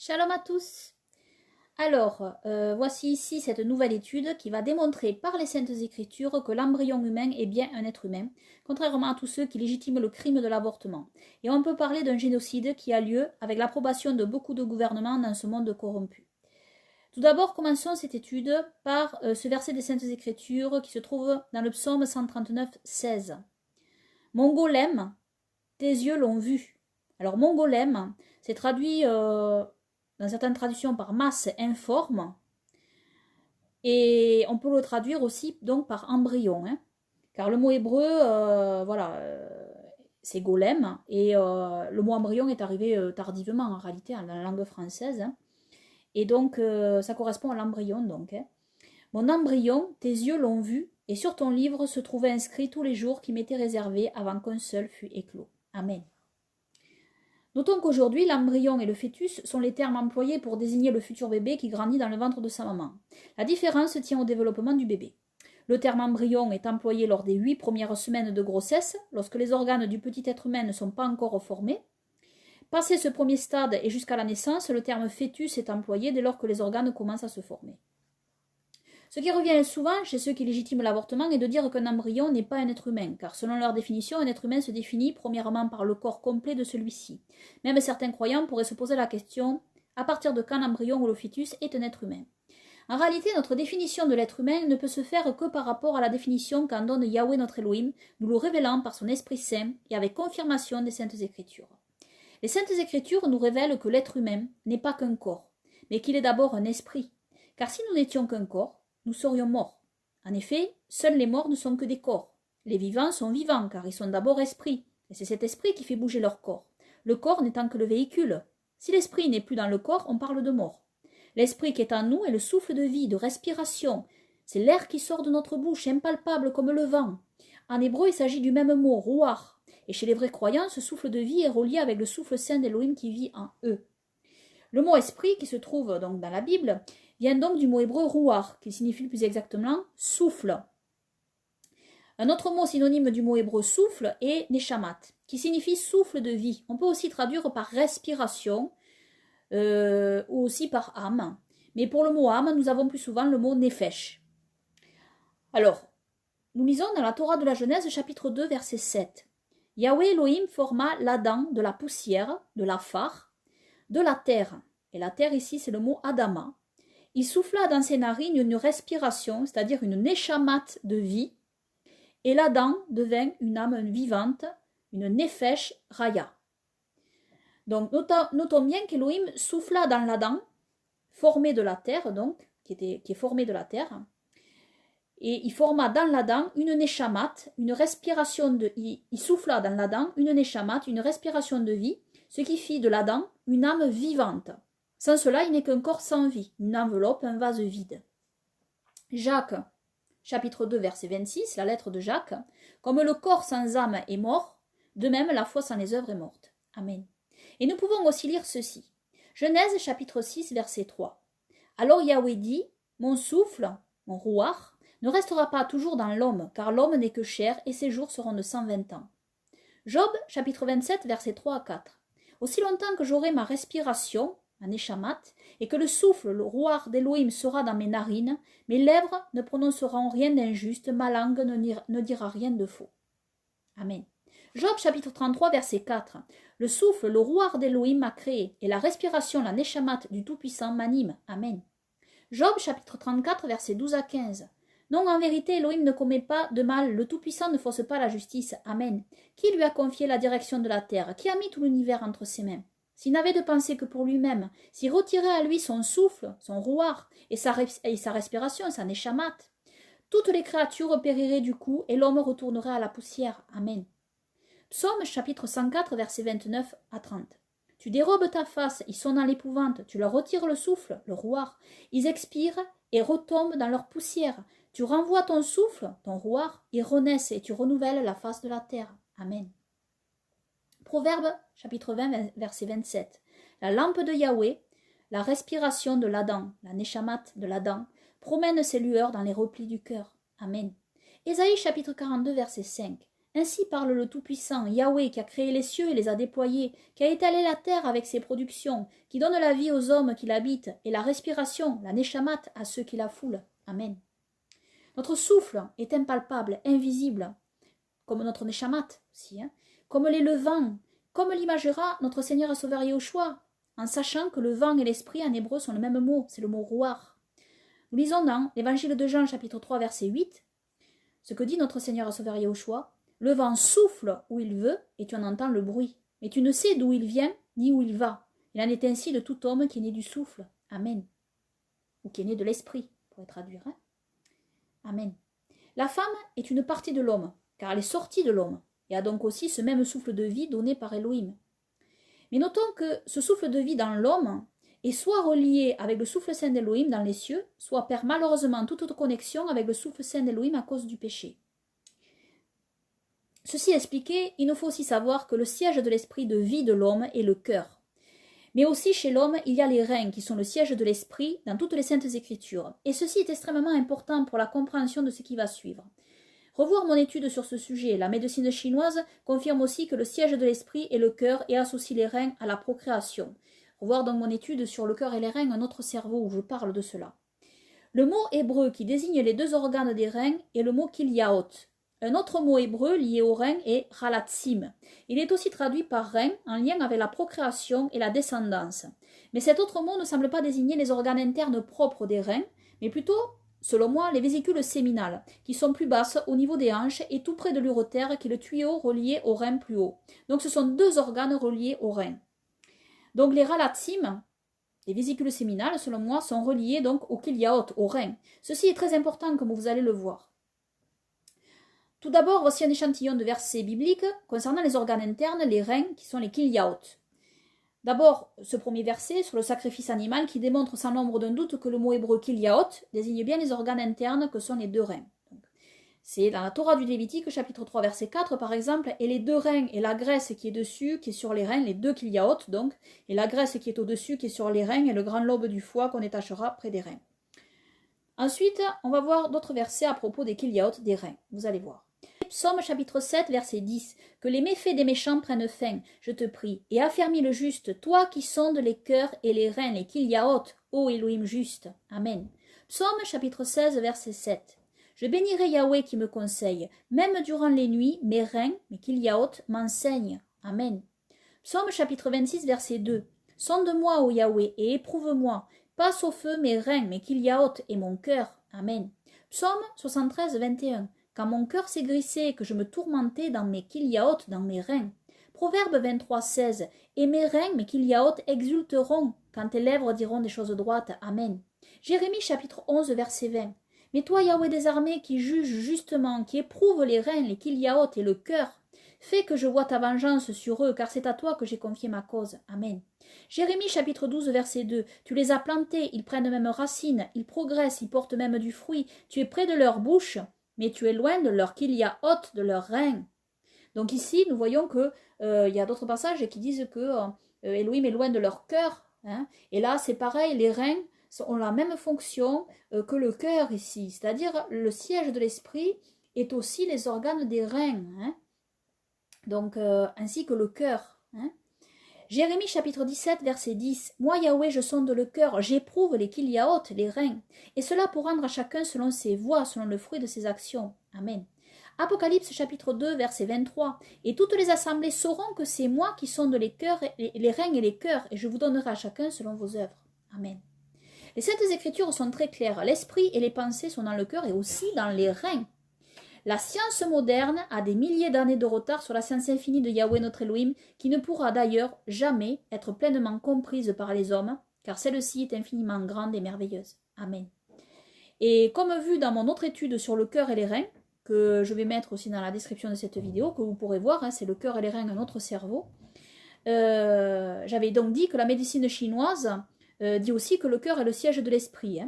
Shalom à tous. Alors, voici ici cette nouvelle étude qui va démontrer par les Saintes Écritures que l'embryon humain est bien un être humain, contrairement à tous ceux qui légitiment le crime de l'avortement. Et on peut parler d'un génocide qui a lieu avec l'approbation de beaucoup de gouvernements dans ce monde corrompu. Tout d'abord, commençons cette étude par ce verset des Saintes Écritures qui se trouve dans le psaume 139, 16. Mon golem, tes yeux l'ont vu. Alors, mon golem, c'est traduit dans certaines traductions par masse informe, et on peut le traduire aussi donc par embryon, car le mot hébreu, c'est golem, et le mot embryon est arrivé tardivement en réalité dans la langue française, et donc ça correspond à l'embryon donc. Mon embryon, tes yeux l'ont vu, et sur ton livre se trouvaient inscrits tous les jours qui m'étaient réservés avant qu'un seul fût éclos. Amen. Notons qu'aujourd'hui, l'embryon et le fœtus sont les termes employés pour désigner le futur bébé qui grandit dans le ventre de sa maman. La différence tient au développement du bébé. Le terme embryon est employé lors des 8 premières semaines de grossesse, lorsque les organes du petit être humain ne sont pas encore formés. Passé ce premier stade et jusqu'à la naissance, le terme fœtus est employé dès lors que les organes commencent à se former. Ce qui revient souvent chez ceux qui légitiment l'avortement est de dire qu'un embryon n'est pas un être humain, car selon leur définition, un être humain se définit premièrement par le corps complet de celui-ci. Même certains croyants pourraient se poser la question à partir de quand l'embryon ou le fœtus est un être humain. En réalité, notre définition de l'être humain ne peut se faire que par rapport à la définition qu'en donne Yahweh notre Elohim, nous le révélant par son Esprit Saint et avec confirmation des Saintes Écritures. Les Saintes Écritures nous révèlent que l'être humain n'est pas qu'un corps, mais qu'il est d'abord un esprit. Car si nous n'étions qu'un corps, nous serions morts. En effet, seuls les morts ne sont que des corps. Les vivants sont vivants, car ils sont d'abord esprits, et c'est cet esprit qui fait bouger leur corps. Le corps n'étant que le véhicule. Si l'esprit n'est plus dans le corps, on parle de mort. L'esprit qui est en nous est le souffle de vie, de respiration. C'est l'air qui sort de notre bouche, impalpable comme le vent. En hébreu, il s'agit du même mot, ruach. Et chez les vrais croyants, ce souffle de vie est relié avec le souffle saint d'Elohim qui vit en eux. Le mot esprit, qui se trouve donc dans la Bible, vient donc du mot hébreu ruach, qui signifie plus exactement souffle. Un autre mot synonyme du mot hébreu souffle est neshamat, qui signifie souffle de vie. On peut aussi traduire par respiration ou aussi par âme. Mais pour le mot âme, nous avons plus souvent le mot nefesh. Alors, nous lisons dans la Torah de la Genèse, chapitre 2, verset 7. Yahweh Elohim forma l'Adam de la poussière, de la phare, de la terre. Et la terre ici, c'est le mot Adama. Il souffla dans ses narines une respiration, c'est-à-dire une neshamat de vie, et l'Adam devint une âme vivante, une nefesh raya. Donc notons bien qu'Elohim souffla dans l'Adam, formé de la terre, donc, qui est formé de la terre, et il forma dans l'Adam une neshamat, une respiration de il souffla dans l'Adam une neshamat, une respiration de vie, ce qui fit de l'Adam une âme vivante. Sans cela, il n'est qu'un corps sans vie, une enveloppe, un vase vide. Jacques, chapitre 2, verset 26, la lettre de Jacques. Comme le corps sans âme est mort, de même la foi sans les œuvres est morte. Amen. Et nous pouvons aussi lire ceci. Genèse, chapitre 6, verset 3. Alors Yahweh dit, mon souffle, mon ruach, ne restera pas toujours dans l'homme, car l'homme n'est que chair et ses jours seront de 120 ans. Job, chapitre 27, verset 3 à 4. Aussi longtemps que j'aurai ma respiration, ma neshamat, et que le souffle, le ruach d'Elohim sera dans mes narines, mes lèvres ne prononceront rien d'injuste, ma langue ne dira rien de faux. Amen. Job chapitre 33 verset 4. Le souffle, le ruach d'Elohim m'a créé, et la respiration, la neshamat du Tout-Puissant m'anime. Amen. Job chapitre 34 verset 12 à 15. Non, en vérité, Elohim ne commet pas de mal, le Tout-Puissant ne fausse pas la justice. Amen. Qui lui a confié la direction de la terre? Qui a mis tout l'univers entre ses mains? S'il n'avait de pensée que pour lui-même, s'il retirait à lui son souffle, son ruach, et sa respiration, sa neshamat, toutes les créatures périraient du coup, et l'homme retournerait à la poussière. Amen. Psaume chapitre 104, versets 29 à 30. Tu dérobes ta face, ils sont dans l'épouvante, tu leur retires le souffle, le ruach, ils expirent et retombent dans leur poussière. Tu renvoies ton souffle, ton ruach, ils renaissent et tu renouvelles la face de la terre. Amen. Proverbe, chapitre 20, verset 27. La lampe de Yahweh, la respiration de l'Adam, la neshamat de l'Adam, promène ses lueurs dans les replis du cœur. Amen. Ésaïe, chapitre 42, verset 5. Ainsi parle le Tout-Puissant, Yahweh, qui a créé les cieux et les a déployés, qui a étalé la terre avec ses productions, qui donne la vie aux hommes qui l'habitent, et la respiration, la neshamat, à ceux qui la foulent. Amen. Notre souffle est impalpable, invisible, comme notre neshamat aussi, comme les levants, comme l'imagera notre Seigneur et Sauveur Yahushua, en sachant que le vent et l'esprit en hébreu sont le même mot, c'est le mot rouar. Nous lisons dans l'Évangile de Jean, chapitre 3, verset 8, ce que dit notre Seigneur et Sauveur Yahushua. Le vent souffle où il veut et tu en entends le bruit. Mais tu ne sais d'où il vient ni où il va. Il en est ainsi de tout homme qui est né du souffle. Amen. Ou qui est né de l'esprit, pour traduire. Amen. La femme est une partie de l'homme, car elle est sortie de l'homme, et a donc aussi ce même souffle de vie donné par Elohim. Mais notons que ce souffle de vie dans l'homme est soit relié avec le souffle saint d'Elohim dans les cieux, soit perd malheureusement toute autre connexion avec le souffle saint d'Elohim à cause du péché. Ceci expliqué, il nous faut aussi savoir que le siège de l'esprit de vie de l'homme est le cœur. Mais aussi chez l'homme, il y a les reins qui sont le siège de l'esprit dans toutes les saintes écritures. Et ceci est extrêmement important pour la compréhension de ce qui va suivre. Revoir mon étude sur ce sujet, la médecine chinoise confirme aussi que le siège de l'esprit est le cœur et associe les reins à la procréation. Revoir donc mon étude sur le cœur et les reins, un autre cerveau où je parle de cela. Le mot hébreu qui désigne les deux organes des reins est le mot kilyaot. Un autre mot hébreu lié aux reins est ralatsim. Il est aussi traduit par rein en lien avec la procréation et la descendance. Mais cet autre mot ne semble pas désigner les organes internes propres des reins, mais plutôt, selon moi, les vésicules séminales, qui sont plus basses au niveau des hanches et tout près de l'urotère qui est le tuyau relié au rein plus haut. Donc ce sont deux organes reliés aux reins. Donc les ralatsim, les vésicules séminales, selon moi, sont reliées donc au kilyaot, aux reins. Ceci est très important comme vous allez le voir. Tout d'abord, voici un échantillon de versets bibliques concernant les organes internes, les reins, qui sont les kilyaot. D'abord, ce premier verset sur le sacrifice animal qui démontre sans l'ombre d'un doute que le mot hébreu kilyaot désigne bien les organes internes que sont les deux reins. C'est dans la Torah du Lévitique, chapitre 3, verset 4, par exemple, et les deux reins et la graisse qui est dessus, qui est sur les reins, les deux kilyaot, donc, et la graisse qui est au-dessus, qui est sur les reins, et le grand lobe du foie qu'on détachera près des reins. Ensuite, on va voir d'autres versets à propos des kilyaot, des reins. Vous allez voir. Psaume chapitre 7, verset 10. Que les méfaits des méchants prennent fin, je te prie, et affermis le juste, toi qui sondes les cœurs et les reins, les kilyaot, ô Elohim juste. Amen. Psaume chapitre 16, verset 7. Je bénirai Yahweh qui me conseille, même durant les nuits, mes reins, mes kilyaot, m'enseignent. Amen. Psaume chapitre 26, verset 2. Sonde-moi, ô Yahweh, et éprouve-moi. Passe au feu mes reins, mes kilyaot et mon cœur. Amen. Psaume 73, 21. Quand mon cœur s'aigrissait et que je me tourmentais dans mes kilyaot, dans mes reins. Proverbe 23, 16. Et mes reins, mes kilyaot, exulteront quand tes lèvres diront des choses droites. Amen. Jérémie chapitre 11, verset 20. Mais toi, Yahweh des armées, qui juge justement, qui éprouve les reins, les kilyaot et le cœur, fais que je voie ta vengeance sur eux, car c'est à toi que j'ai confié ma cause. Amen. Jérémie chapitre 12, verset 2. Tu les as plantés, ils prennent même racine, ils progressent, ils portent même du fruit. Tu es près de leur bouche, mais tu es loin de leur kilyaot, de leurs reins. Donc ici, nous voyons que il y a d'autres passages qui disent que Elohim est loin de leur cœur. Et là, c'est pareil, les reins ont la même fonction que le cœur ici. C'est-à-dire, le siège de l'esprit est aussi les organes des reins. Donc, ainsi que le cœur. Jérémie chapitre 17, verset 10. Moi, Yahweh, je sonde le cœur, j'éprouve les kilyaot, les reins, et cela pour rendre à chacun selon ses voies, selon le fruit de ses actions. Amen. Apocalypse chapitre 2, verset 23. Et toutes les assemblées sauront que c'est moi qui sonde les cœurs, les reins et les cœurs, et je vous donnerai à chacun selon vos œuvres. Amen. Les saintes écritures sont très claires. L'esprit et les pensées sont dans le cœur et aussi dans les reins. La science moderne a des milliers d'années de retard sur la science infinie de Yahweh notre Elohim, qui ne pourra d'ailleurs jamais être pleinement comprise par les hommes, car celle-ci est infiniment grande et merveilleuse. Amen. Et comme vu dans mon autre étude sur le cœur et les reins, que je vais mettre aussi dans la description de cette vidéo, que vous pourrez voir, c'est le cœur et les reins, un autre cerveau, j'avais donc dit que la médecine chinoise dit aussi que le cœur est le siège de l'esprit.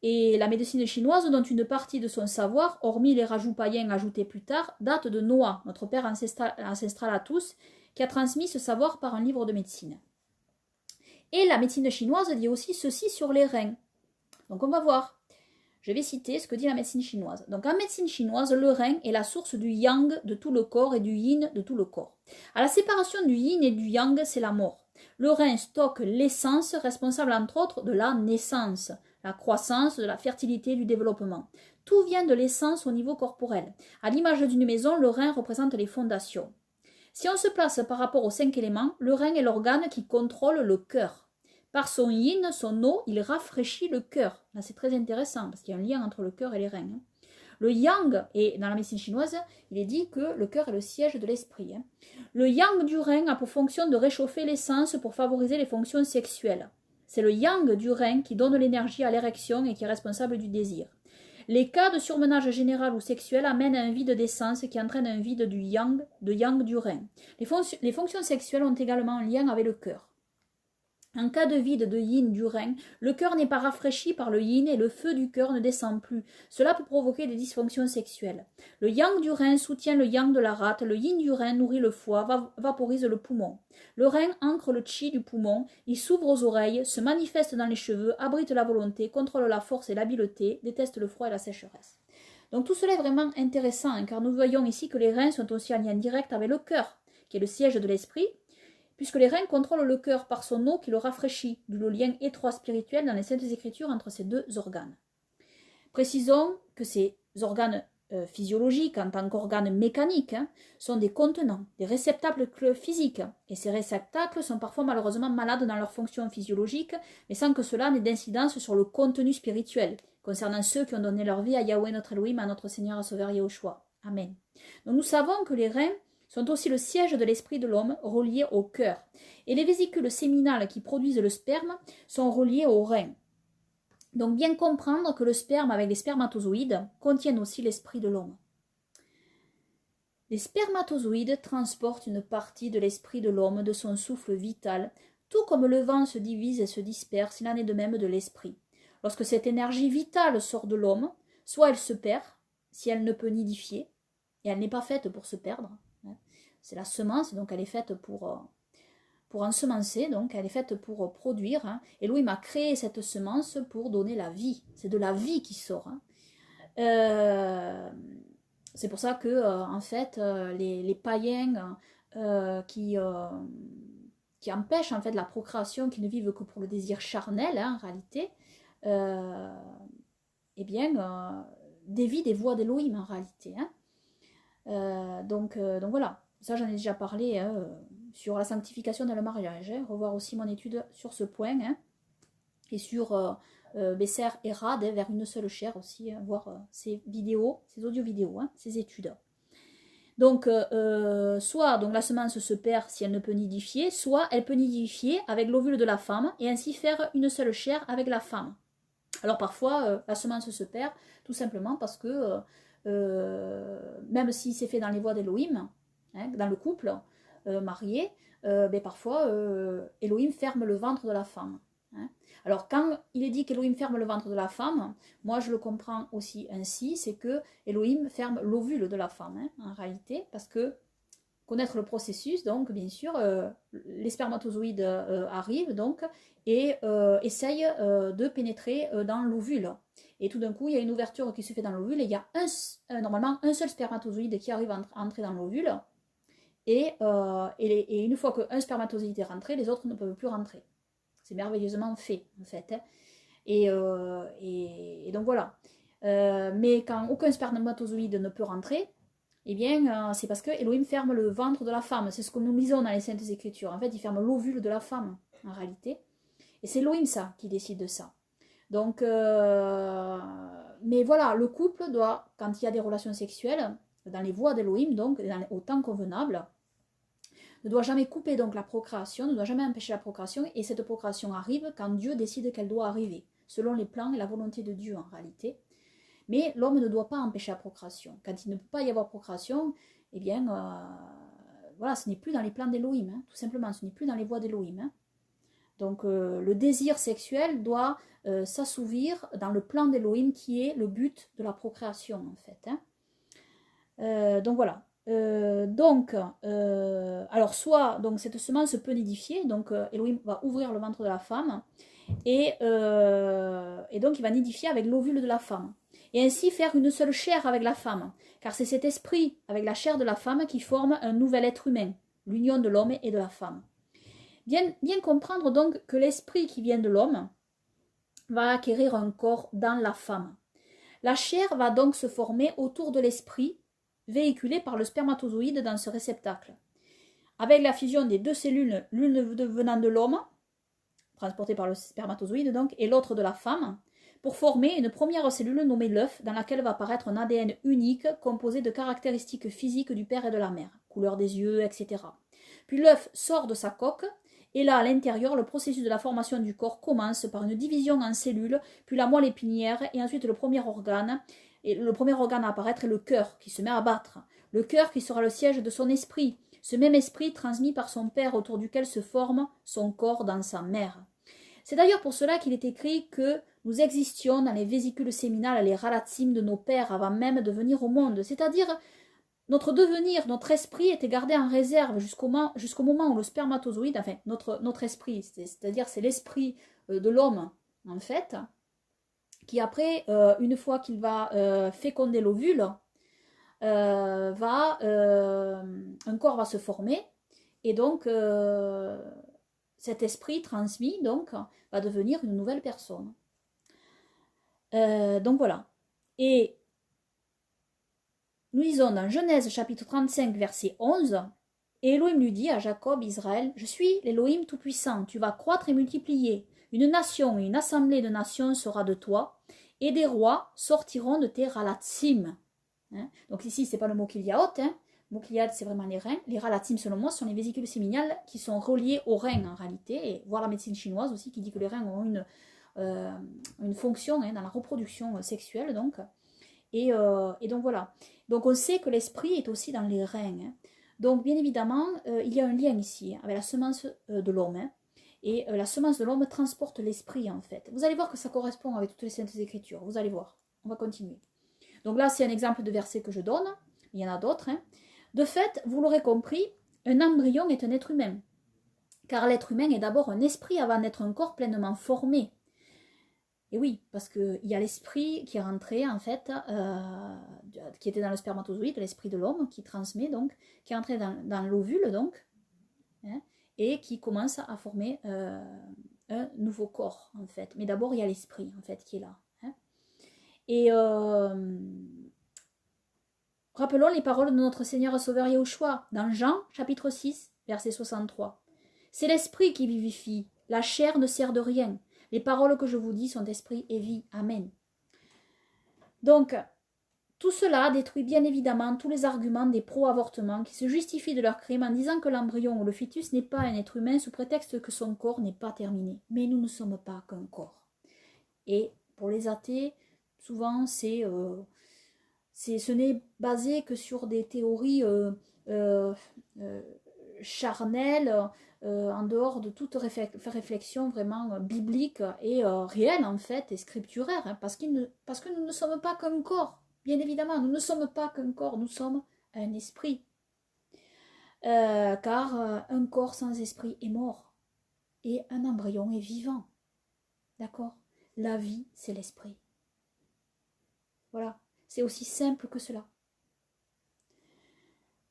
Et la médecine chinoise, dont une partie de son savoir, hormis les rajouts païens ajoutés plus tard, date de Noah, notre père ancestral à tous, qui a transmis ce savoir par un livre de médecine. Et la médecine chinoise dit aussi ceci sur les reins. Donc on va voir. Je vais citer ce que dit la médecine chinoise. Donc en médecine chinoise, le rein est la source du yang de tout le corps et du yin de tout le corps. À la séparation du yin et du yang, c'est la mort. Le rein stocke l'essence responsable entre autres de la naissance, la croissance, de la fertilité, du développement. Tout vient de l'essence au niveau corporel. À l'image d'une maison, le rein représente les fondations. Si on se place par rapport aux 5 éléments, le rein est l'organe qui contrôle le cœur. Par son yin, son eau, il rafraîchit le cœur. Là, c'est très intéressant parce qu'il y a un lien entre le cœur et les reins. Le yang, et dans la médecine chinoise, il est dit que le cœur est le siège de l'esprit. Le yang du rein a pour fonction de réchauffer l'essence pour favoriser les fonctions sexuelles. C'est le yang du rein qui donne l'énergie à l'érection et qui est responsable du désir. Les cas de surmenage général ou sexuel amènent à un vide d'essence qui entraîne un vide du yang du rein. Les fonctions sexuelles ont également un lien avec le cœur. En cas de vide de yin du rein, le cœur n'est pas rafraîchi par le yin et le feu du cœur ne descend plus. Cela peut provoquer des dysfonctions sexuelles. Le yang du rein soutient le yang de la rate, le yin du rein nourrit le foie, vaporise le poumon. Le rein ancre le chi du poumon, il s'ouvre aux oreilles, se manifeste dans les cheveux, abrite la volonté, contrôle la force et l'habileté, déteste le froid et la sécheresse. Donc tout cela est vraiment intéressant, car nous voyons ici que les reins sont aussi en lien direct avec le cœur, qui est le siège de l'esprit, puisque les reins contrôlent le cœur par son eau qui le rafraîchit, d'où le lien étroit spirituel dans les Saintes Écritures entre ces deux organes. Précisons que ces organes physiologiques, en tant qu'organes mécaniques, sont des contenants, des réceptacles physiques, et ces réceptacles sont parfois malheureusement malades dans leur fonction physiologique, mais sans que cela n'ait d'incidence sur le contenu spirituel, concernant ceux qui ont donné leur vie à Yahweh notre Elohim, à notre Seigneur et Sauveur Yahushua. Amen. Donc nous savons que les reins sont aussi le siège de l'esprit de l'homme relié au cœur. Et les vésicules séminales qui produisent le sperme sont reliées aux reins. Donc bien comprendre que le sperme avec les spermatozoïdes contiennent aussi l'esprit de l'homme. Les spermatozoïdes transportent une partie de l'esprit de l'homme, de son souffle vital, tout comme le vent se divise et se disperse, il en est de même de l'esprit. Lorsque cette énergie vitale sort de l'homme, soit elle se perd, si elle ne peut nidifier, et elle n'est pas faite pour se perdre, c'est la semence, donc elle est faite pour ensemencer, donc elle est faite pour produire. Et Elohim a créé cette semence pour donner la vie. C'est de la vie qui sort. C'est pour ça que, en fait, les païens qui empêchent en fait la procréation, qui ne vivent que pour le désir charnel, en réalité, dévient des voies d'Elohim, en réalité. Donc voilà. Ça, j'en ai déjà parlé sur la sanctification dans le mariage. Revoir aussi mon étude sur ce point. Et sur Besser et Rad, vers une seule chair aussi. Voir ces vidéos, ces audio-vidéos, ces études. Donc, soit donc, la semence se perd si elle ne peut nidifier, soit elle peut nidifier avec l'ovule de la femme et ainsi faire une seule chair avec la femme. Alors parfois, la semence se perd tout simplement parce que même si c'est fait dans les voies d'Elohim, dans le couple marié, parfois Elohim ferme le ventre de la femme. Alors quand il est dit qu'Elohim ferme le ventre de la femme, moi je le comprends aussi ainsi, c'est que Elohim ferme l'ovule de la femme, en réalité, parce que connaître le processus, donc bien sûr, les spermatozoïdes arrivent donc et essayent de pénétrer dans l'ovule. Et tout d'un coup, il y a une ouverture qui se fait dans l'ovule et il y a normalement un seul spermatozoïde qui arrive à entrer dans l'ovule. Et une fois qu'un spermatozoïde est rentré, les autres ne peuvent plus rentrer. C'est merveilleusement fait, en fait. Et donc voilà. Mais quand aucun spermatozoïde ne peut rentrer, eh bien, c'est parce que Elohim ferme le ventre de la femme. C'est ce que nous lisons dans les Saintes Écritures. En fait, il ferme l'ovule de la femme, en réalité. Et c'est Elohim, ça, qui décide de ça. Donc, mais voilà, le couple doit, quand il y a des relations sexuelles, dans les voies d'Elohim, donc, au temps convenable, ne doit jamais couper donc la procréation, ne doit jamais empêcher la procréation, et cette procréation arrive quand Dieu décide qu'elle doit arriver, selon les plans et la volonté de Dieu, en réalité. Mais l'homme ne doit pas empêcher la procréation. Quand il ne peut pas y avoir procréation, eh bien, voilà, ce n'est plus dans les plans d'Elohim, tout simplement, ce n'est plus dans les voies d'Elohim. Donc, le désir sexuel doit s'assouvir dans le plan d'Elohim qui est le but de la procréation, en fait. Donc voilà. alors soit donc cette semence peut nidifier, donc Elohim va ouvrir le ventre de la femme, et donc il va nidifier avec l'ovule de la femme. Et ainsi faire une seule chair avec la femme, car c'est cet esprit avec la chair de la femme qui forme un nouvel être humain, l'union de l'homme et de la femme. Bien comprendre donc que l'esprit qui vient de l'homme va acquérir un corps dans la femme. La chair va donc se former autour de l'esprit, véhiculé par le spermatozoïde dans ce réceptacle. Avec la fusion des deux cellules, l'une venant de l'homme, transportée par le spermatozoïde donc, et l'autre de la femme, pour former une première cellule nommée l'œuf, dans laquelle va apparaître un ADN unique composé de caractéristiques physiques du père et de la mère, couleur des yeux, etc. Puis l'œuf sort de sa coque, et là, à l'intérieur, le processus de la formation du corps commence par une division en cellules, puis la moelle épinière, et ensuite le premier organe. Et le premier organe à apparaître est le cœur, qui se met à battre. Le cœur qui sera le siège de son esprit, ce même esprit transmis par son père autour duquel se forme son corps dans sa mère. C'est d'ailleurs pour cela qu'il est écrit que nous existions dans les vésicules séminales, les ralatsim de nos pères avant même de venir au monde, c'est-à-dire notre devenir, notre esprit était gardé en réserve jusqu'au moment où le spermatozoïde, enfin notre esprit, c'est-à-dire c'est l'esprit de l'homme en fait, qui après, une fois qu'il va féconder l'ovule, un corps va se former, et donc cet esprit transmis donc va devenir une nouvelle personne. Donc voilà. Et nous lisons dans Genèse chapitre 35 verset 11, et Elohim lui dit à Jacob, Israël, je suis l'Elohim tout-puissant, tu vas croître et multiplier. Une nation et une assemblée de nations sera de toi, et des rois sortiront de tes ralatsim. Hein. Donc ici, ce n'est pas le mot kiliaot, hein. Le mot kiliaot, c'est vraiment les reins. Les ralatsim, selon moi, sont les vésicules séminales qui sont reliées aux reins en réalité, et voir la médecine chinoise aussi qui dit que les reins ont une fonction dans la reproduction sexuelle, donc. Et donc voilà. Donc on sait que l'esprit est aussi dans les reins. Hein. Donc bien évidemment, il y a un lien ici avec la semence de l'homme. Hein. Et la semence de l'homme transporte l'esprit en fait. Vous allez voir que ça correspond avec toutes les saintes écritures. Vous allez voir. On va continuer. Donc là, c'est un exemple de verset que je donne. Il y en a d'autres. Hein. De fait, vous l'aurez compris, un embryon est un être humain. Car l'être humain est d'abord un esprit avant d'être un corps pleinement formé. Et oui, parce qu'il y a l'esprit qui est rentré, en fait, qui était dans le spermatozoïde, l'esprit de l'homme, qui transmet, donc, qui est rentré dans l'ovule, donc, hein, et qui commence à former un nouveau corps, en fait. Mais d'abord, il y a l'esprit, en fait, qui est là. Hein. Et rappelons les paroles de notre Seigneur et Sauveur Yahushua, dans Jean, chapitre 6, verset 63. C'est l'esprit qui vivifie, la chair ne sert de rien. Les paroles que je vous dis sont esprit et vie. Amen. Donc, tout cela détruit bien évidemment tous les arguments des pro-avortements qui se justifient de leur crime en disant que l'embryon ou le fœtus n'est pas un être humain sous prétexte que son corps n'est pas terminé. Mais nous ne sommes pas qu'un corps. Et pour les athées, souvent, ce n'est basé que sur des théories charnelles, en dehors de toute réflexion vraiment biblique et réelle en fait et scripturaire, hein, parce que nous ne sommes pas qu'un corps, bien évidemment, nous ne sommes pas qu'un corps, nous sommes un esprit, car un corps sans esprit est mort et un embryon est vivant, d'accord? La vie, c'est l'esprit. Voilà, c'est aussi simple que cela.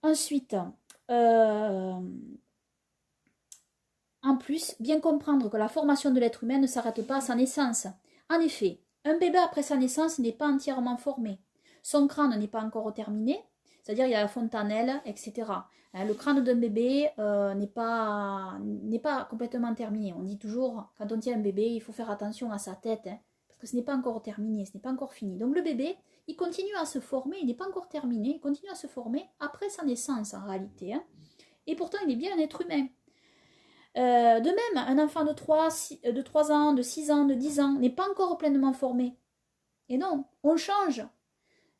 Ensuite, en plus, bien comprendre que la formation de l'être humain ne s'arrête pas à sa naissance. En effet, un bébé après sa naissance n'est pas entièrement formé. Son crâne n'est pas encore terminé, c'est-à-dire il y a la fontanelle, etc. Le crâne d'un bébé n'est pas complètement terminé. On dit toujours, quand on tient un bébé, il faut faire attention à sa tête, hein, parce que ce n'est pas encore terminé, ce n'est pas encore fini. Donc le bébé, il continue à se former, il n'est pas encore terminé, il continue à se former après sa naissance en réalité. Hein. Et pourtant, il est bien un être humain. De même, un enfant de 3 ans, de 6 ans, de 10 ans n'est pas encore pleinement formé. Et non, on change.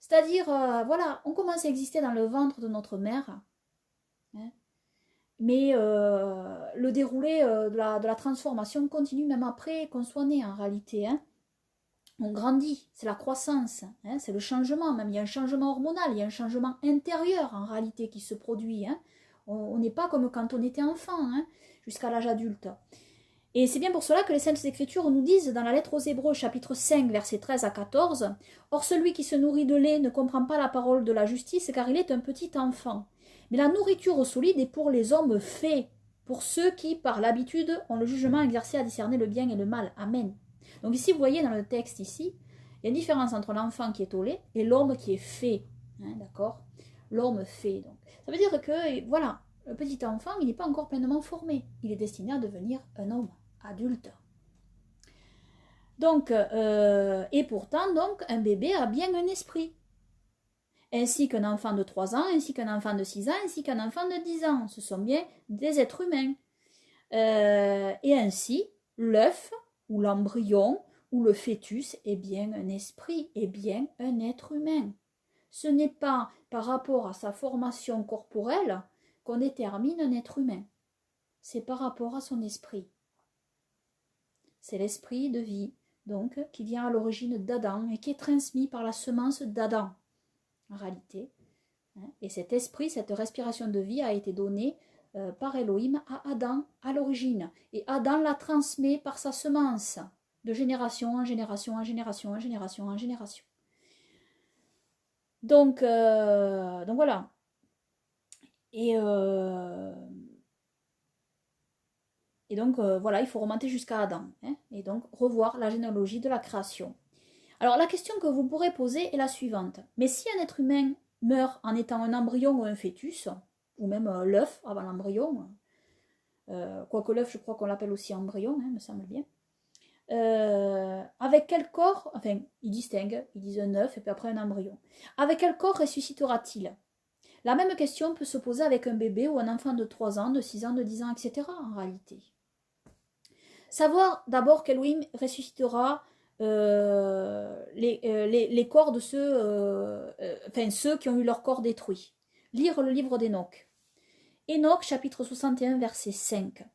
C'est-à-dire, voilà, on commence à exister dans le ventre de notre mère. Hein, mais le déroulé de la transformation continue même après qu'on soit né en réalité. Hein. On grandit, c'est la croissance, hein, c'est le changement, même il y a un changement hormonal, il y a un changement intérieur en réalité qui se produit. Hein. On n'est pas comme quand on était enfant, hein, jusqu'à l'âge adulte. Et c'est bien pour cela que les Saintes Écritures nous disent dans la lettre aux Hébreux, chapitre 5, versets 13 à 14, « Or celui qui se nourrit de lait ne comprend pas la parole de la justice, car il est un petit enfant. Mais la nourriture solide est pour les hommes faits, pour ceux qui, par l'habitude, ont le jugement exercé à discerner le bien et le mal. Amen. » Donc ici, vous voyez dans le texte ici, il y a une différence entre l'enfant qui est au lait et l'homme qui est fait. Hein, d'accord? L'homme fait. Donc. Ça veut dire que, voilà, le petit enfant, il n'est pas encore pleinement formé. Il est destiné à devenir un homme adulte. Donc, et pourtant, donc, un bébé a bien un esprit. Ainsi qu'un enfant de 3 ans, ainsi qu'un enfant de 6 ans, ainsi qu'un enfant de 10 ans. Ce sont bien des êtres humains. Et ainsi, l'œuf, ou l'embryon, ou le fœtus est bien un esprit, est bien un être humain. Ce n'est pas par rapport à sa formation corporelle qu'on détermine un être humain. C'est par rapport à son esprit. C'est l'esprit de vie, donc, qui vient à l'origine d'Adam et qui est transmis par la semence d'Adam, en réalité. Et cet esprit, cette respiration de vie a été donnée par Elohim à Adam à l'origine. Et Adam la transmet par sa semence, de génération en génération, en génération, en génération, en génération. Donc voilà. Et donc voilà, il faut remonter jusqu'à Adam. Hein, et donc revoir la généalogie de la création. Alors la question que vous pourrez poser est la suivante. Mais si un être humain meurt en étant un embryon ou un fœtus, ou même l'œuf avant l'embryon, quoique l'œuf, je crois qu'on l'appelle aussi embryon, hein, me semble bien. Avec quel corps, enfin, ils distinguent, ils disent un œuf et puis après un embryon. Avec quel corps ressuscitera-t-il? La même question peut se poser avec un bébé ou un enfant de 3 ans, de 6 ans, de 10 ans, etc. en réalité. Savoir d'abord qu'Elohim ressuscitera les corps de ceux qui ont eu leur corps détruit. Lire le livre d'Enoch. Enoch, chapitre 61, verset 5.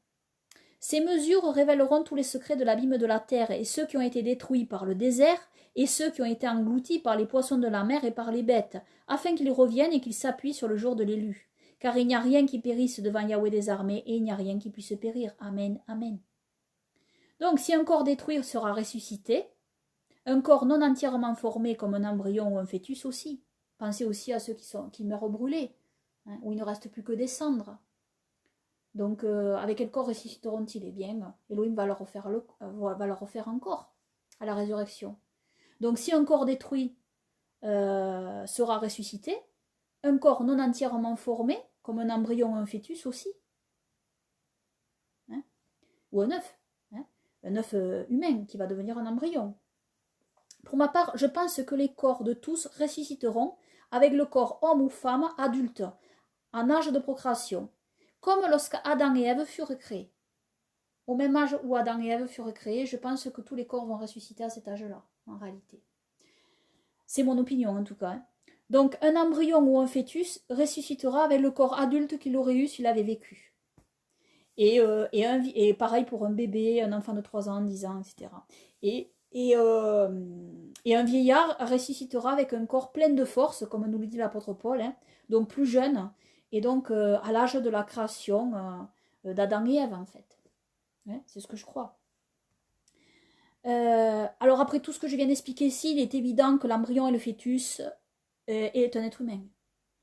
Ces mesures révéleront tous les secrets de l'abîme de la terre et ceux qui ont été détruits par le désert et ceux qui ont été engloutis par les poissons de la mer et par les bêtes, afin qu'ils reviennent et qu'ils s'appuient sur le jour de l'élu. Car il n'y a rien qui périsse devant Yahweh des armées et il n'y a rien qui puisse périr. Amen, amen. Donc si un corps détruit sera ressuscité, un corps non entièrement formé comme un embryon ou un fœtus aussi. Pensez aussi à ceux qui meurent brûlés, hein, où il ne reste plus que des cendres. Donc, avec quel corps ressusciteront-ils? Eh bien, Elohim va leur refaire un corps à la résurrection. Donc, si un corps détruit sera ressuscité, un corps non entièrement formé, comme un embryon ou un fœtus aussi, hein, ou un œuf, hein, un œuf humain qui va devenir un embryon. Pour ma part, je pense que les corps de tous ressusciteront avec le corps homme ou femme adulte, en âge de procréation, comme lorsque Adam et Ève furent créés. Au même âge où Adam et Ève furent créés, je pense que tous les corps vont ressusciter à cet âge-là, en réalité. C'est mon opinion en tout cas. Hein. Donc un embryon ou un fœtus ressuscitera avec le corps adulte qu'il aurait eu s'il avait vécu. Et pareil pour un bébé, un enfant de 3 ans, 10 ans, etc. Et un vieillard ressuscitera avec un corps plein de force, comme nous le dit l'apôtre Paul, hein, donc plus jeune, et donc à l'âge de la création d'Adam et Ève, en fait. Hein, c'est ce que je crois. Alors après tout ce que je viens d'expliquer ici, il est évident que l'embryon et le fœtus est un être humain.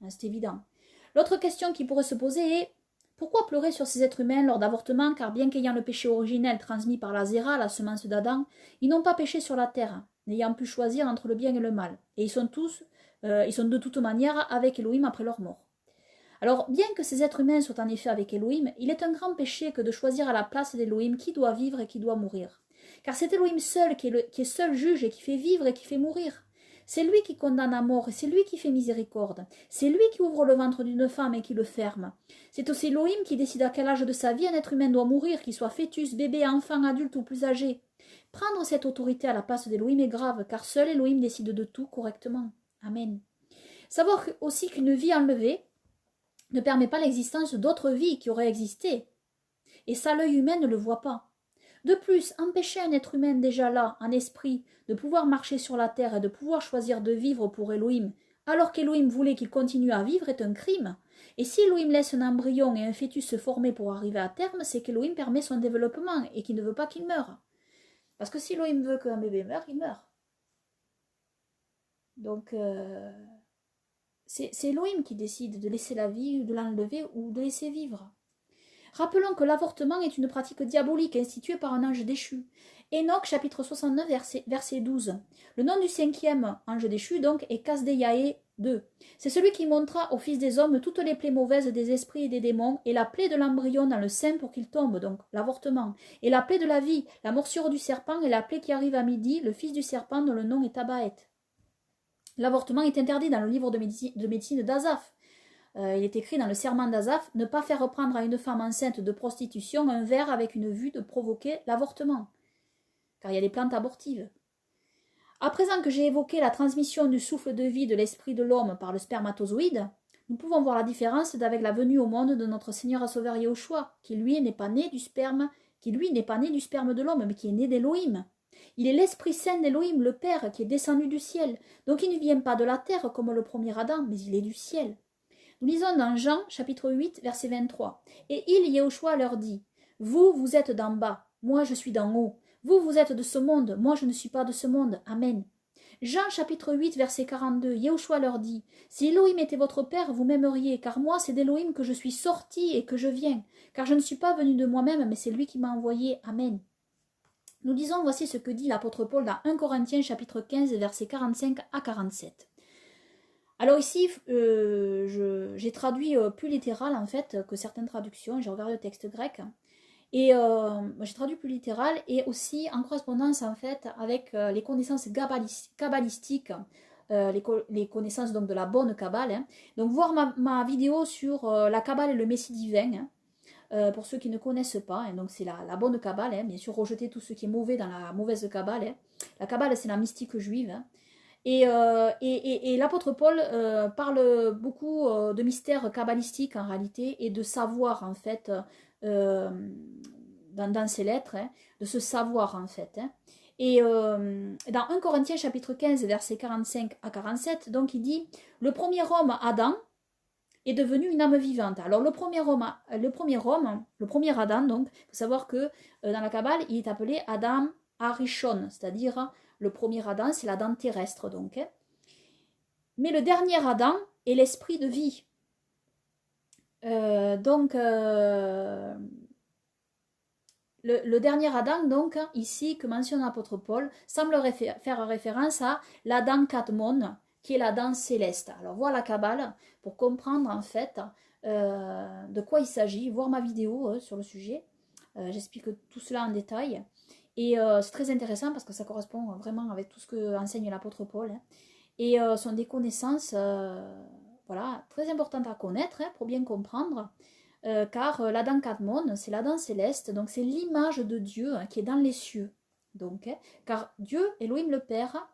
Hein, c'est évident. L'autre question qui pourrait se poser est: pourquoi pleurer sur ces êtres humains lors d'avortement, car bien qu'ayant le péché originel transmis par la Zéra, la semence d'Adam, ils n'ont pas péché sur la terre, n'ayant pu choisir entre le bien et le mal. Et ils sont de toute manière avec Elohim après leur mort. Alors, bien que ces êtres humains soient en effet avec Elohim, il est un grand péché que de choisir à la place d'Elohim qui doit vivre et qui doit mourir. Car c'est Elohim seul qui est seul juge et qui fait vivre et qui fait mourir. C'est lui qui condamne à mort et c'est lui qui fait miséricorde. C'est lui qui ouvre le ventre d'une femme et qui le ferme. C'est aussi Elohim qui décide à quel âge de sa vie un être humain doit mourir, qu'il soit fœtus, bébé, enfant, adulte ou plus âgé. Prendre cette autorité à la place d'Elohim est grave, car seul Elohim décide de tout correctement. Amen. Savoir aussi qu'une vie enlevée ne permet pas l'existence d'autres vies qui auraient existé. Et ça, l'œil humain ne le voit pas. De plus, empêcher un être humain déjà là, en esprit, de pouvoir marcher sur la terre et de pouvoir choisir de vivre pour Elohim, alors qu'Elohim voulait qu'il continue à vivre, est un crime. Et si Elohim laisse un embryon et un fœtus se former pour arriver à terme, c'est qu'Elohim permet son développement et qu'il ne veut pas qu'il meure. Parce que si Elohim veut qu'un bébé meure, il meurt. Donc, c'est Elohim qui décide de laisser la vie, de l'enlever ou de laisser vivre. Rappelons que l'avortement est une pratique diabolique instituée par un ange déchu. Enoch, chapitre 69, verset 12. Le nom du cinquième ange déchu, donc, est Kasdeyae 2. C'est celui qui montra aux fils des hommes toutes les plaies mauvaises des esprits et des démons, et la plaie de l'embryon dans le sein pour qu'il tombe, donc l'avortement, et la plaie de la vie, la morsure du serpent, et la plaie qui arrive à midi, le fils du serpent dont le nom est Tabaët. L'avortement est interdit dans le livre de médecine d'Azaph. Il est écrit dans le serment d'Azaph, ne pas faire reprendre à une femme enceinte de prostitution un verre avec une vue de provoquer l'avortement, car il y a des plantes abortives. À présent que j'ai évoqué la transmission du souffle de vie de l'esprit de l'homme par le spermatozoïde, nous pouvons voir la différence avec la venue au monde de notre Seigneur et Sauveur Yahushua, qui lui n'est pas né du sperme de l'homme, mais qui est né d'Élohim. Il est l'Esprit Saint d'Élohim, le Père, qui est descendu du ciel. Donc il ne vient pas de la terre comme le premier Adam, mais il est du ciel. Nous lisons dans Jean, chapitre 8, verset 23. Et il, Yahushua, leur dit, « Vous, vous êtes d'en bas, moi je suis d'en haut. Vous, vous êtes de ce monde, moi je ne suis pas de ce monde. Amen. » Jean, chapitre 8, verset 42. Yahushua leur dit, « Si Elohim était votre Père, vous m'aimeriez, car moi c'est d'Elohim que je suis sorti et que je viens. Car je ne suis pas venu de moi-même, mais c'est lui qui m'a envoyé. Amen. » Nous disons, voici ce que dit l'apôtre Paul dans 1 Corinthiens, chapitre 15, verset 45 à 47. Alors ici, j'ai traduit plus littéral en fait que certaines traductions, j'ai regardé le texte grec, et j'ai traduit plus littéral et aussi en correspondance en fait avec les connaissances kabbalistiques, les connaissances donc de la bonne Kabbale. Hein. Donc voir ma vidéo sur la Kabbale et le Messie divin, hein, pour ceux qui ne connaissent pas, hein, donc c'est la bonne Kabbale, hein, bien sûr rejeter tout ce qui est mauvais dans la mauvaise Kabbale. Hein. La Kabbale c'est la mystique juive. Hein. Et l'apôtre Paul parle beaucoup de mystères kabbalistiques en réalité et de savoir en fait dans ses lettres, hein, de ce savoir en fait. Hein. Et dans 1 Corinthiens chapitre 15 versets 45 à 47, donc il dit « Le premier homme, Adam, est devenu une âme vivante. » Alors le premier Adam, donc, il faut savoir que dans la Kabbale, il est appelé Adam Arishon, c'est-à-dire le premier Adam, c'est l'Adam terrestre, donc. Hein. Mais le dernier Adam est l'esprit de vie. Le dernier Adam, donc, ici, que mentionne l'apôtre Paul, semble faire référence à l'Adam Kadmon, qui est l'Adam céleste. Alors, voir la Kabbale pour comprendre, en fait, de quoi il s'agit, voir ma vidéo sur le sujet. J'explique tout cela en détail. Et c'est très intéressant parce que ça correspond vraiment avec tout ce que enseigne l'apôtre Paul. Hein. Et sont des connaissances voilà, très importantes à connaître hein, pour bien comprendre. Car l'Adam Kadmon, c'est l'Adam céleste, donc c'est l'image de Dieu hein, qui est dans les cieux. Donc, hein, car Dieu, Elohim le Père,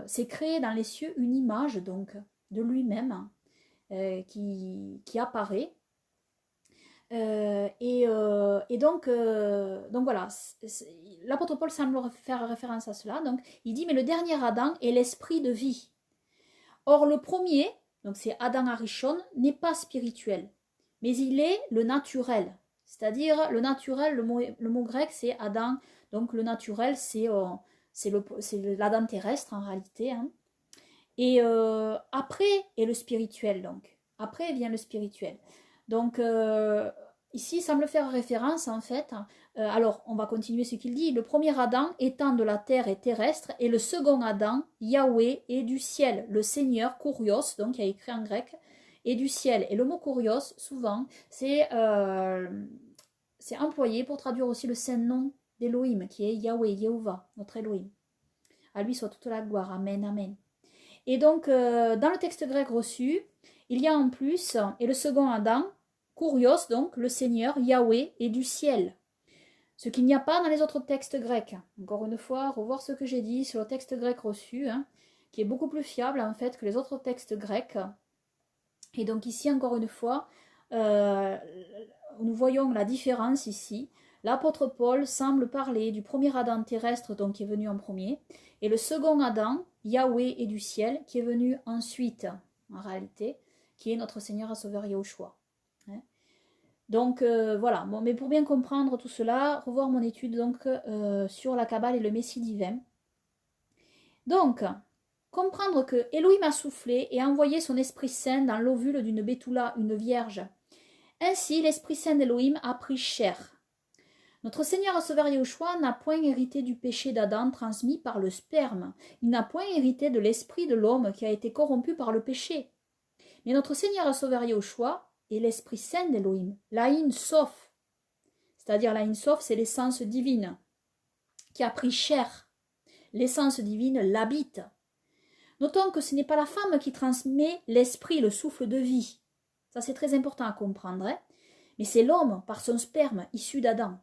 c'est créé dans les cieux une image donc, de lui-même qui apparaît. Donc voilà, l'apôtre Paul semble faire référence à cela. Donc il dit, mais le dernier Adam est l'esprit de vie. Or le premier, donc c'est Adam Arishon, n'est pas spirituel, mais il est le naturel. C'est-à-dire le naturel, le mot grec c'est Adam, donc le naturel c'est l'Adam terrestre en réalité. Hein. Et après est le spirituel donc. Après vient le spirituel. Donc, ici, il semble faire référence, en fait. Alors, on va continuer ce qu'il dit. Le premier Adam étant de la terre et terrestre, et le second Adam, Yahweh, est du ciel. Le Seigneur, Kurios, donc il y a écrit en grec, est du ciel. Et le mot Kurios, souvent, c'est employé pour traduire aussi le saint nom d'Elohim, qui est Yahweh, Yehovah, notre Elohim. À lui soit toute la gloire. Amen, amen. Et donc, dans le texte grec reçu, il y a en plus, et le second Adam, Kurios, donc, le Seigneur, Yahweh, est du ciel. Ce qu'il n'y a pas dans les autres textes grecs. Encore une fois, revoir ce que j'ai dit sur le texte grec reçu, hein, qui est beaucoup plus fiable, en fait, que les autres textes grecs. Et donc ici, encore une fois, nous voyons la différence ici. L'apôtre Paul semble parler du premier Adam terrestre, donc qui est venu en premier, et le second Adam, Yahweh et du ciel, qui est venu ensuite, en réalité, qui est notre Seigneur et Sauveur Yahushua. Donc voilà, bon, mais pour bien comprendre tout cela, revoir mon étude donc sur la Kabbale et le Messie divin. Donc, comprendre que Elohim a soufflé et envoyé son Esprit Saint dans l'ovule d'une Bethoula, une vierge. Ainsi, l'Esprit Saint d'Elohim a pris chair. Notre Seigneur et Sauveur Yahushua n'a point hérité du péché d'Adam transmis par le sperme. Il n'a point hérité de l'esprit de l'homme qui a été corrompu par le péché. Mais notre Seigneur et Sauveur Yahushua est l'Esprit Saint d'Elohim, l'Aïn Sof. C'est-à-dire l'Aïn Sof, c'est l'essence divine qui a pris chair. L'essence divine l'habite. Notons que ce n'est pas la femme qui transmet l'esprit, le souffle de vie. Ça, c'est très important à comprendre. Mais c'est l'homme, par son sperme, issu d'Adam.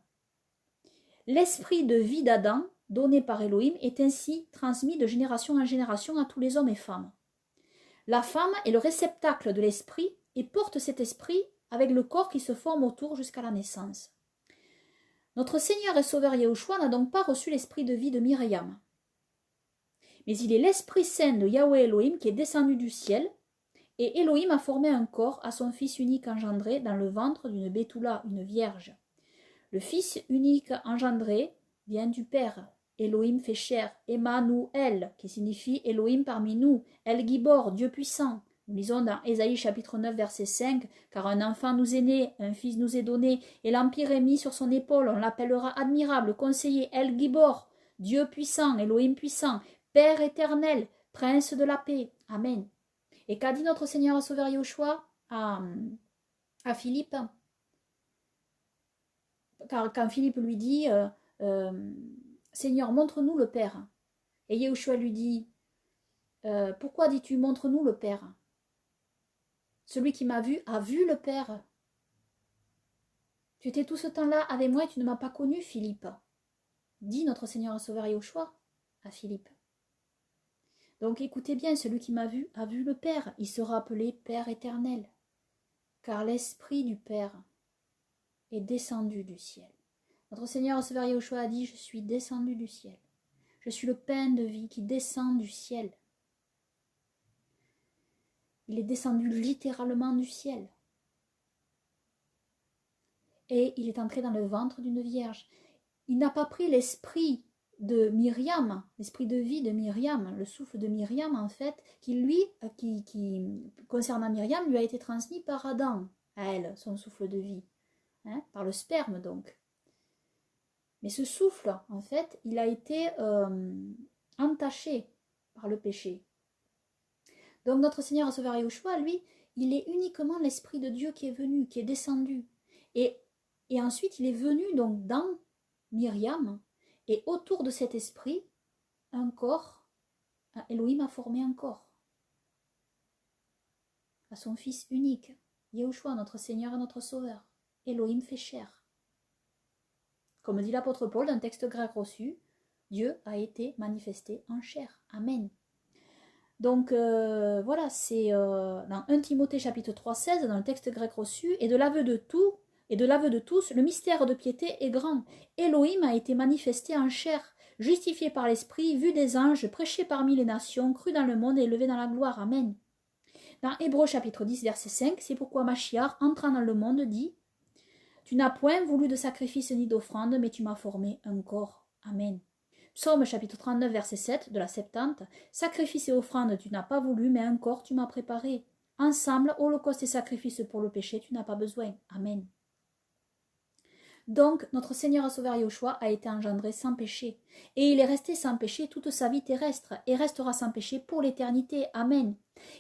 L'esprit de vie d'Adam, donné par Elohim, est ainsi transmis de génération en génération à tous les hommes et femmes. La femme est le réceptacle de l'esprit et porte cet esprit avec le corps qui se forme autour jusqu'à la naissance. Notre Seigneur et Sauveur Yahushua n'a donc pas reçu l'esprit de vie de Myriam. Mais il est l'Esprit Saint de Yahweh Elohim qui est descendu du ciel, et Elohim a formé un corps à son Fils unique engendré dans le ventre d'une Bethoula, une vierge. Le Fils unique engendré vient du Père. Elohim fait chair, Emmanuel, qui signifie Elohim parmi nous, El Gibor, Dieu puissant. Nous lisons dans Ésaïe chapitre 9, verset 5, « Car un enfant nous est né, un fils nous est donné, et l'empire est mis sur son épaule, on l'appellera admirable, conseiller, El Gibor, Dieu puissant, Elohim puissant, Père éternel, Prince de la paix. » Amen. Et qu'a dit notre Seigneur et Sauveur Yahushua à Philippe? Quand Philippe lui dit Seigneur, montre-nous le Père. Et Yahushua lui dit pourquoi dis-tu montre-nous le Père? Celui qui m'a vu a vu le Père. Tu étais tout ce temps-là avec moi et tu ne m'as pas connu, Philippe. Dit notre Seigneur et Sauveur Yahushua à Philippe. Donc écoutez bien, celui qui m'a vu a vu le Père. Il sera appelé Père éternel. Car l'Esprit du Père est descendu du ciel. Notre Seigneur et Sauveur Yahushua a dit, je suis descendu du ciel. Je suis le pain de vie qui descend du ciel. Il est descendu littéralement du ciel. Et il est entré dans le ventre d'une vierge. Il n'a pas pris l'esprit de Myriam, l'esprit de vie de Myriam, le souffle de Myriam en fait, qui concernant Myriam, lui a été transmis par Adam, à elle, son souffle de vie, par le sperme donc. Mais ce souffle, en fait, il a été entaché par le péché. Donc notre Seigneur et Sauveur Yahushua, lui, il est uniquement l'Esprit de Dieu qui est venu, qui est descendu. Et ensuite, il est venu donc dans Myriam, et autour de cet esprit, un corps, Elohim a formé un corps. À son Fils unique, Yahushua, notre Seigneur et notre Sauveur. Elohim fait chair. Comme dit l'apôtre Paul dans un texte grec reçu, Dieu a été manifesté en chair. Amen. Donc voilà, c'est dans 1 Timothée chapitre 3, 16, dans le texte grec reçu, et de l'aveu de tous, le mystère de piété est grand. Elohim a été manifesté en chair, justifié par l'Esprit, vu des anges, prêché parmi les nations, cru dans le monde et élevé dans la gloire. Amen. Dans Hébreux chapitre 10, verset 5, c'est pourquoi Machiar, entrant dans le monde, dit « Tu n'as point voulu de sacrifice ni d'offrande, mais tu m'as formé un corps. Amen. » Psaume chapitre 39, verset 7 de la Septante, « Sacrifice et offrande tu n'as pas voulu, mais un corps tu m'as préparé. Ensemble, holocauste et sacrifice pour le péché, tu n'as pas besoin. Amen. » Donc, notre Seigneur et Sauveur Yahushua a été engendré sans péché. Et il est resté sans péché toute sa vie terrestre, et restera sans péché pour l'éternité. Amen.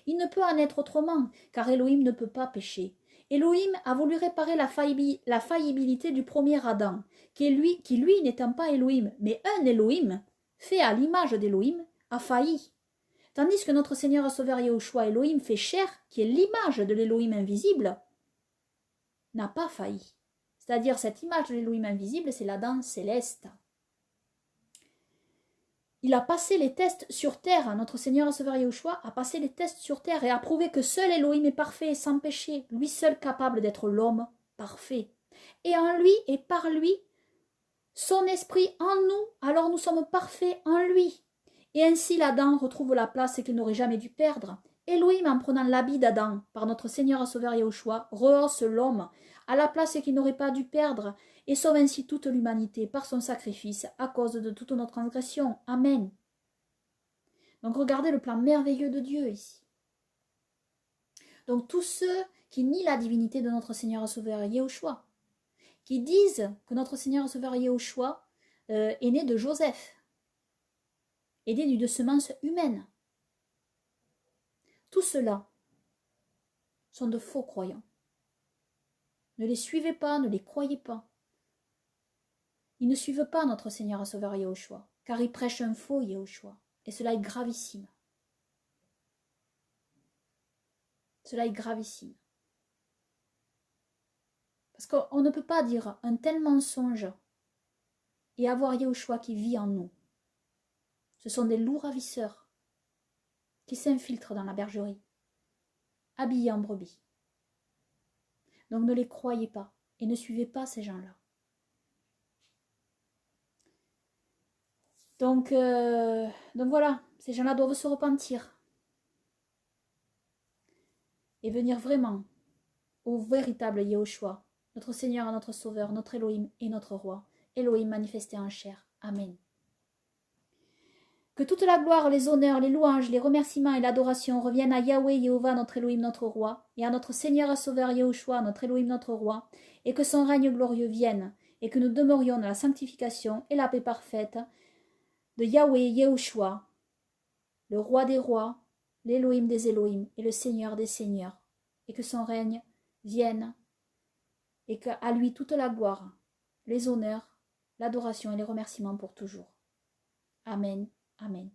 Il ne peut en être autrement, car Elohim ne peut pas pécher. Elohim a voulu réparer la faillibilité du premier Adam, qui lui n'étant pas Elohim, mais un Elohim, fait à l'image d'Elohim, a failli. Tandis que notre Seigneur et Sauveur Yahushua Elohim fait chair, qui est l'image de l'Elohim invisible, n'a pas failli. C'est-à-dire cette image de l'Elohim invisible, c'est l'Adam céleste. Il a passé les tests sur terre, notre Seigneur et Sauveur Yahushua a passé les tests sur terre et a prouvé que seul Elohim est parfait et sans péché, lui seul capable d'être l'homme parfait. et en lui et par lui, son esprit en nous, alors nous sommes parfaits en lui. Et ainsi l'Adam retrouve la place qu'il n'aurait jamais dû perdre. Elohim, en prenant l'habit d'Adam par notre Seigneur et Sauveur Yahushua, rehausse l'homme à la place qu'il n'aurait pas dû perdre et sauve ainsi toute l'humanité par son sacrifice à cause de toute notre transgression. Amen. Donc regardez le plan merveilleux de Dieu ici. Donc tous ceux qui nient la divinité de notre Seigneur et Sauveur Yahushua, qui disent que notre Seigneur et Sauveur Yahushua est né de Joseph, est né d'une semence humaine. Tout cela sont de faux croyants. Ne les suivez pas, ne les croyez pas. Ils ne suivent pas notre Seigneur et Sauveur Yahushua, car ils prêchent un faux Yahushua, et cela est gravissime. Cela est gravissime. Parce qu'on ne peut pas dire un tel mensonge et avoir Yahushua qui vit en nous. Ce sont des loups ravisseurs qui s'infiltrent dans la bergerie, habillés en brebis. Donc ne les croyez pas et ne suivez pas ces gens-là. Donc voilà, ces gens-là doivent se repentir et venir vraiment au véritable Yahushua, notre Seigneur et notre Sauveur, notre Elohim et notre Roi, Elohim manifesté en chair. Amen. Que toute la gloire, les honneurs, les louanges, les remerciements et l'adoration reviennent à Yahweh, Yehovah, notre Elohim, notre Roi, et à notre Seigneur et Sauveur Yahushua, notre Elohim, notre Roi, et que son règne glorieux vienne, et que nous demeurions dans la sanctification et la paix parfaite de Yahweh, Yahushua, le Roi des rois, l'Elohim des Elohim et le Seigneur des seigneurs, et que son règne vienne, et qu'à lui toute la gloire, les honneurs, l'adoration et les remerciements pour toujours. Amen. Amen.